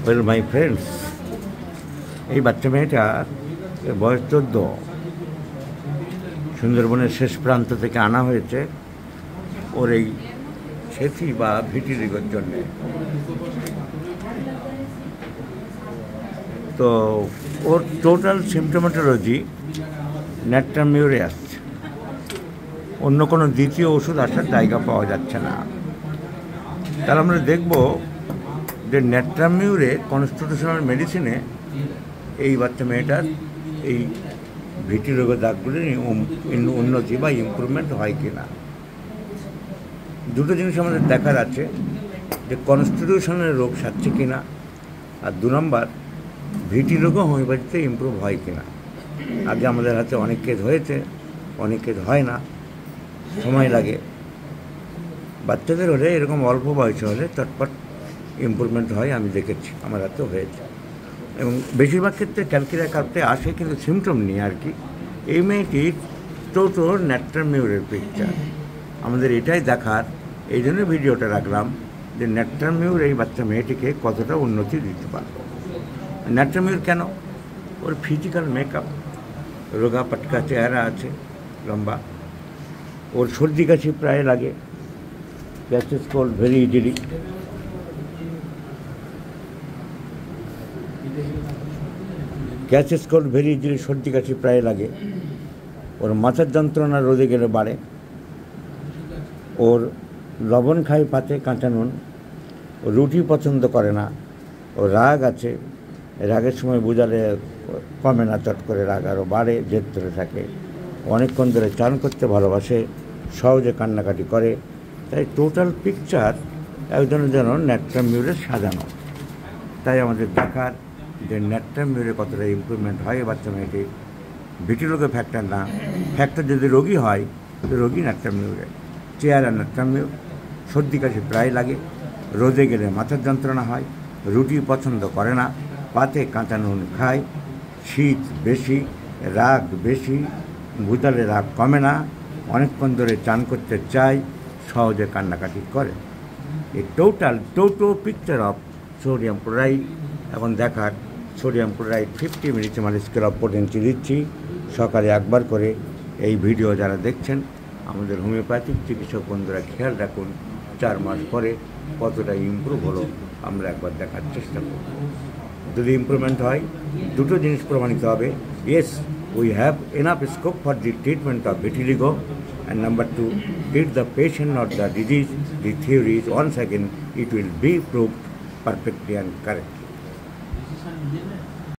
Well my friends, এই বাচ্চা মেয়েটার বয়স 14। সুন্দরবনের শেষ প্রান্ত থেকে আনা হয়েছে ওর এই সেথি বা ভিটিরিগোর জন্যে। তো ওর টোটাল সিমটোমেটোলজি ন্যাট্রামিউরে আসছে, অন্য কোনো দ্বিতীয় ওষুধ আসার জায়গা পাওয়া যাচ্ছে না। তাহলে আমরা দেখব যে ন্যাট্রামিউরে কনস্টিটিউশনাল মেডিসিনে এই বাচ্চা মেয়েটার এই ভিটিরিগো দাগগুলির উন্নতি বা ইমপ্রুভমেন্ট হয় কি না। দুটো জিনিস আমাদের দেখার আছে, যে কনস্টিটিউশনের রোগ সারছে কি না, আর 2 নম্বর ভিটিরিগো হোমিওপ্যাথিতে ইমপ্রুভ হয় কি না। আগে আমাদের হাতে অনেক কেস হয়েছে, অনেক কেস হয় না, সময় লাগে। বাচ্চাদের হলে এরকম অল্প বয়সে হলে চটপট ইমপ্রুভমেন্ট হয়, আমি দেখেছি, আমার হাতেও হয়েছে। এবং বেশিরভাগ ক্ষেত্রে ক্যালকিরিয়া কার্পে আসে কিন্তু সিমটম নিয়ে আর কি। এই মেয়েটির টোটাল ন্যাট্রামিউরের পিকচার আমাদের এটাই দেখার, এই জন্য ভিডিওটা রাখলাম যে ন্যাট্রামিউর এই বাচ্চা মেয়েটিকে কতটা উন্নতি দিতে পারবে। ন্যাট্রামিউর কেন? ওর ফিজিক্যাল মেকআপ, রোগা পাটকা চেহারা আছে, লম্বা। ওর সর্দি কাশি প্রায় লাগে, catches cold very easily. Catches cold very easily, সর্দি কাশি প্রায় লাগে। ওর মাথার যন্ত্রণা রোদে গেলে বাড়ে। ওর লবণ খায় পাতে, কাঁচা নুন। ও রুটি পছন্দ করে না। ও রাগ আছে, রাগের সময় বোঝালে কমে না, চট করে রাগ আরও বাড়ে, জেদ ধরে থাকে। অনেকক্ষণ ধরে চান করতে ভালোবাসে, সহজে কান্নাকাটি করে। তাই টোটাল পিকচার একজনের যেন ন্যাট্রামিউরে সাজানো। তাই আমাদের দেখার যে ন্যাট্রামিউরে কতটা ইমপ্রুভমেন্ট হয় বাচ্চা মেয়েটির। ভিটিরিগো ফ্যাক্টর না, ফ্যাক্টর যদি রোগী হয় তো রোগী ন্যাট্রামিউরে। চেয়ারা ন্যাট্রামিউর, সর্দি কাশি প্রায় লাগে, রোদে গেলে মাথার যন্ত্রণা হয়, রুটি পছন্দ করে না, পাতে কাঁচা নুন খায়, শীত বেশি, রাগ বেশি, ভুতালে রাগ কমে না, অনেকক্ষণ ধরে চান করতে চায়, সহজে কান্নাকাটি করে। এই total picture of sodium chloride এখন দেখার। Sodium chloride 50 millesimal scale of potency দিচ্ছি সকালে একবার করে। এই ভিডিও যারা দেখছেন আমাদের হোমিওপ্যাথিক চিকিৎসক বন্ধুরা খেয়াল রাখুন, 4 মাস পরে কতটা ইমপ্রুভ হলো আমরা একবার দেখার চেষ্টা করব। যদি ইমপ্রুভমেন্ট হয়, দুটো জিনিস প্রমাণিত হবে। Yes, we have enough scope for the treatment of vitiligo, and number 2, treat the patient not the disease. The theory is once again it will be proved perfectly and correctly.